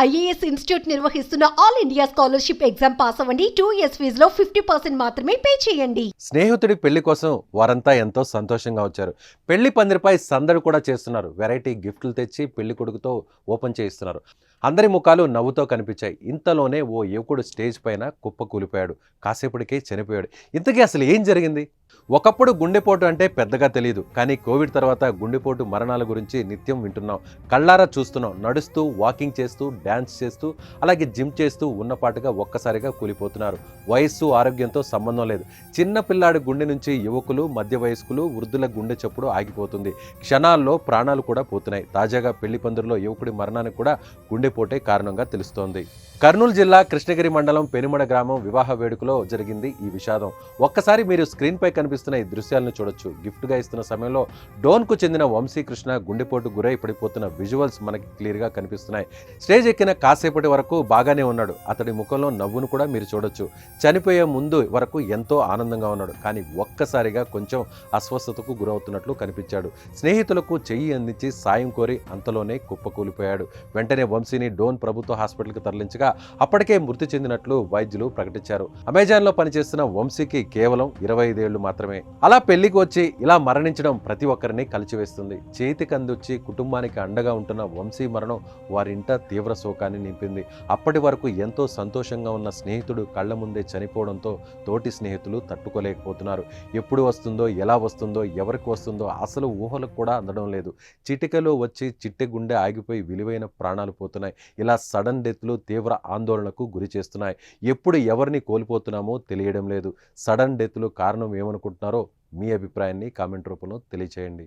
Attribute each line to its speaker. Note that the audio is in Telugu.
Speaker 1: ఐఏఎస్ ఇన్స్టిట్యూట్ నిర్వహిస్తున్న all India scholarship exam pass అవ్వండి. 2 years ఫీజులో 50% మాత్రమే పే చేయండి.
Speaker 2: స్నేహితుడి పెళ్లి కోసం వారంతా ఎంతో సంతోషంగా వచ్చారు. పెళ్లి పందిరిపై సందడి కూడా చేస్తున్నారు. వెరైటీ గిఫ్ట్లు తెచ్చి పెళ్లి కొడుకుతో ఓపెన్ చేయిస్తున్నారు. అందరి ముఖాలు నవ్వుతో కనిపించాయి. ఇంతలోనే ఓ యువకుడు స్టేజ్ పైన కుప్పకూలిపోయాడు. కాసేపటికే చనిపోయాడు. ఇంతకీ అసలు ఏం జరిగింది? ఒకప్పుడు గుండెపోటు అంటే పెద్దగా తెలియదు, కానీ కోవిడ్ తర్వాత గుండెపోటు మరణాల గురించి నిత్యం వింటున్నాం, కళ్ళారా చూస్తున్నాం. నడుస్తూ, వాకింగ్ చేస్తూ, డ్యాన్స్ చేస్తూ, అలాగే జిమ్ చేస్తూ ఉన్నపాటుగా ఒక్కసారిగా కూలిపోతున్నారు. వయస్సు, ఆరోగ్యంతో సంబంధం లేదు. చిన్న పిల్లాడి గుండె నుంచి యువకులు, మధ్య వయస్కులు, వృద్ధుల గుండె చప్పుడు ఆగిపోతుంది. క్షణాల్లో ప్రాణాలు కూడా పోతున్నాయి. తాజాగా పెళ్లి పందిరిలో యువకుడి మరణానికి కూడా గుండెపోటే కారణంగా తెలుస్తోంది. కర్నూలు జిల్లా కృష్ణగిరి మండలం పెనుమడ గ్రామం వివాహ వేడుకలో జరిగింది ఈ విషాదం. ఒక్కసారి మీరు స్క్రీన్ పై కనిపిస్తున్న ఈ దృశ్యాలను చూడొచ్చు. గిఫ్ట్ గా ఇస్తున్న సమయంలో డోన్ కు చెందిన వంశీకృష్ణ గుండెపోటు గురై పడిపోతున్న విజువల్స్ మనకి క్లియర్ గా కనిపిస్తున్నాయి. స్టేజ్ ఎక్కిన కాసేపటి వరకు బాగానే ఉన్నాడు. అతడి ముఖంలో నవ్వును కూడా మీరు చూడొచ్చు. చనిపోయే ముందు వరకు ఎంతో ఆనందంగా ఉన్నాడు, కానీ ఒక్కసారిగా కొంచెం అస్వస్థతకు గురవుతున్నట్లు కనిపించాడు. స్నేహితులకు చెయ్యి అందించి సాయం కోరి అంతలోనే కుప్పకూలిపోయాడు. వెంటనే వంశీని డోన్ ప్రభుత్వ హాస్పిటల్కి తరలించగా అప్పటికే మృతి చెందినట్లు వైద్యులు ప్రకటించారు. అమెజాన్ లో పనిచేస్తున్న వంశీకి కేవలం 25 ఏళ్లు మాత్రమే. అలా పెళ్లికి వచ్చి ఇలా మరణించడం ప్రతి ఒక్కరిని కలిచివేస్తుంది. చేతికి అందొచ్చి కుటుంబానికి అండగా ఉంటున్న వంశీ మరణం వారింట తీవ్ర శోకాన్ని నింపింది. అప్పటి వరకు ఎంతో సంతోషంగా ఉన్న స్నేహితుడు కళ్ల ముందే చనిపోవడంతో తోటి స్నేహితులు తట్టుకోలేకపోతున్నారు. ఎప్పుడు వస్తుందో, ఎలా వస్తుందో, ఎవరికి వస్తుందో అసలు ఊహలకు కూడా అందడం లేదు. చిటికలో వచ్చి చిట్టె గుండె ఆగిపోయి విలువైన ప్రాణాలు పోతున్నాయి. ఇలా సడన్ డెత్లు తీవ్ర ఆందోళనకు గురి చేస్తున్నాయి. ఎప్పుడు ఎవరిని కోల్పోతున్నామో తెలియడం లేదు. సడన్ డెత్లు కారణం ఏమనుకుంటున్నారో మీ అభిప్రాయాన్ని కామెంట్ రూపంలో తెలియచేయండి.